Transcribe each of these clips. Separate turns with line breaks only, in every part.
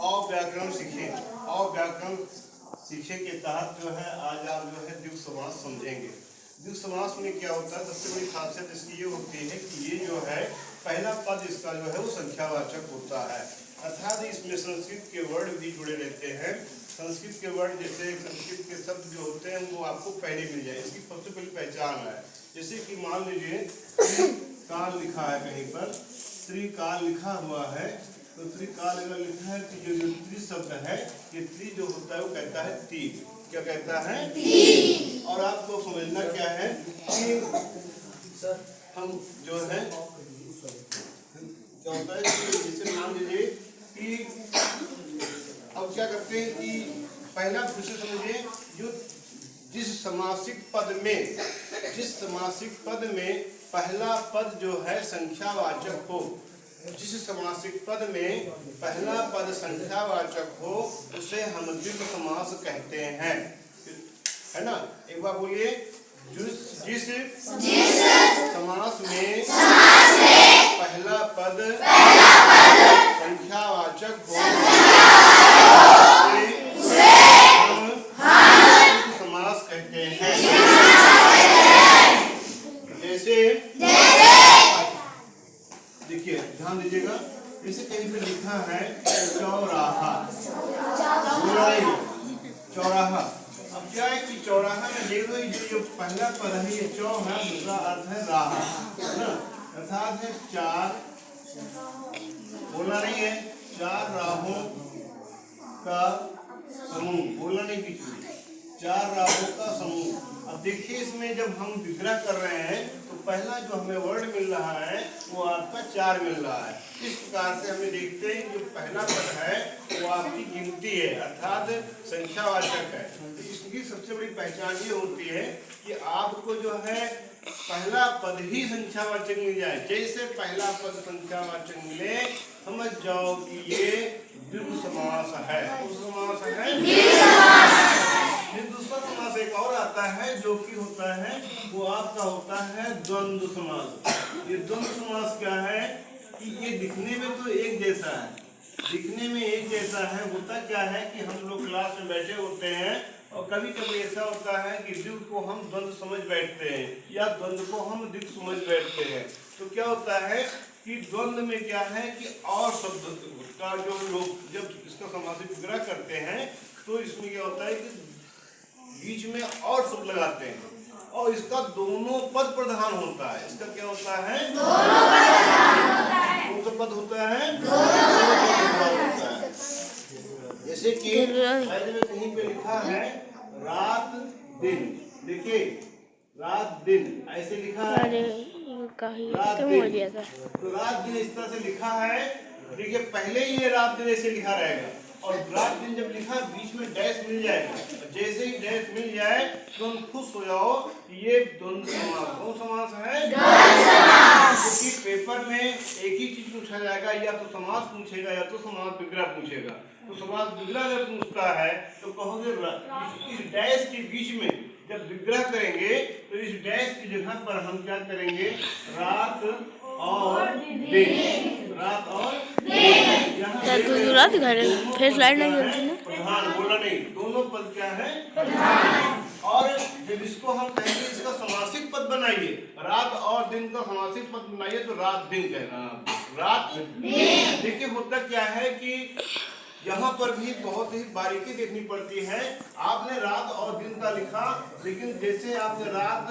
अव्याकरण सीखें। अव्याकरण सीखे के तहत जो है आज आप जो है द्विगु समास समझेंगे। द्विगु समास में क्या होता है, सबसे बड़ी खासियत इसकी ये होती है कि ये जो है पहला पद इसका जो है वो संख्यावाचक होता है, अर्थात इसमें संस्कृत के वर्ड भी जुड़े रहते हैं। संस्कृत के वर्ड जैसे संस्कृत के शब्द जो होते हैं वो आपको पहले मिल जाए, इसकी सबसे पहली पहचान है। जैसे कि मान लीजिए त्रिकाल लिखा है, कहीं पर त्रिकाल लिखा हुआ है, तो त्रिकाल अगर लिखा है कि जो त्रि शब्द है, ये त्रि जो होता है वो कहता है तीन। क्या कहता है? तीन। और आपको समझना क्या है कि हम जो है क्या होता है कि जैसे मान लीजिए कि अब क्या करते हैं कि पहला दूसरे समझिए, जो जिस समासिक पद में पहला पद जो है संख्यावाचक हो, जिस समासिक पद में पहला पद संख्यावाचक हो उसे हम द्विगु समास कहते हैं, है ना। एक बार बोलिए, जिस समास में पहला पद संख्यावाचक हो उसे हम द्विगु समास कहते हैं। जैसे देखिए, ध्यान दीजिएगा, जैसे कहीं पे लिखा है चौराहा, चौराहा। अब क्या है कि चौराहा में देखो जो पहला पद है ये चौ है, दूसरा अर्थ है राहा, है ना, अर्थात है चार, बोलना नहीं है, चार राहों का समूह, बोलना नहीं बीच में, चार राहों का समूह। अब देखिए इसमें जब हम विग्रह कर रहे हैं तो पहला जो हमें वर्ड मिल रहा है वो आपका चार मिल रहा है। इस प्रकार से हमें देखते हैं जो पहला पद है वो आपकी गिनती है, अर्थात संख्यावाचक है। तो इसकी सबसे बड़ी पहचान ये होती है कि आपको जो है पहला पद ही संख्यावाचक मिल जाए। जैसे पहला पद संख्यावाचक मिले समझ जाओ कि ये द्विगु समास है। समास है। दूसरा समास एक और आता है जो कि होता है वो आपका होता है द्वंद्व समास। ये द्वंद्व समास क्या है कि ये दिखने में तो एक जैसा है, दिखने में एक जैसा है, होता क्या है कि हम लोग क्लास में बैठे होते हैं और कभी कभी ऐसा होता है कि द्विगु को हम द्वंद्व समझ बैठते हैं या द्वंद्व को हम द्विगु समझ बैठते हैं। तो क्या होता है कि द्वंद्व में क्या है कि और शब्द का जो लोग जब इसका समासिक विग्रह करते हैं तो इसमें क्या होता है कि बीच में और शब्द लगाते हैं और इसका दोनों पद प्रधान होता है। इसका क्या होता है? कौन सा पद होता है? होता है। जैसे कि में कहीं पे लिखा है रात दिन, देखिए रात दिन ऐसे लिखा है, रात दिन, तो रात दिन इस तरह से लिखा है। देखिए पहले ही ये रात दिन ऐसे लिखा रहेगा और रात दिन जब लिखा बीच में डैश मिल जाएगा, जैसे ही डैश मिल जाए तो हम खुश हो जाओ, ये द्वंद्व समास। कौन समास है? क्योंकि पेपर में एक ही चीज पूछा जाएगा, या तो समास पूछेगा या तो समास विग्रह पूछेगा। तो समास विग्रह अगर पूछता है तो कहोगे इस डैश के बीच में जब विग्रह करेंगे तो इस डैश की जगह पर हम क्या करेंगे? रात और दिन, रात और प्रधान बोला नहीं, दोनों पद क्या है? प्रधान। और जब इसको हम कहेंगे इसका समासिक पद बनाइए, रात और दिन का समासिक पद बनाइए तो रात दिन कहना, रात दिन। देखिए होता क्या है कि यहाँ पर भी बहुत ही बारीकी देखनी पड़ती है। आपने रात और दिन का लिखा, लेकिन जैसे आपने रात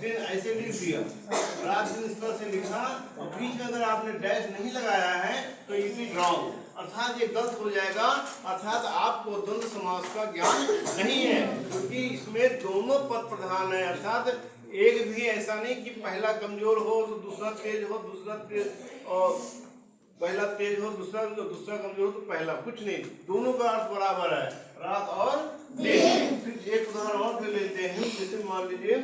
दिन ऐसे लिख दिया, रात दिन इस तरह से लिखा और बीच में अगर आपने डैश नहीं लगाया है तो इट इज रॉन्ग, अर्थात ये गलत हो जाएगा, अर्थात आपको द्वंद्व समास का ज्ञान नहीं है, क्योंकि इसमें दोनों पद प्रधान है। अर्थात एक भी ऐसा नहीं कि पहला कमजोर हो तो दूसरा तेज हो, दूसरा तेज और पहला तेज हो दूसरा कमजोर हो तो पहला, कुछ नहीं, दोनों का अर्थ बराबर है, रात और दिन। एक उदाहरण और भी लेते हैं, जैसे मान लीजिए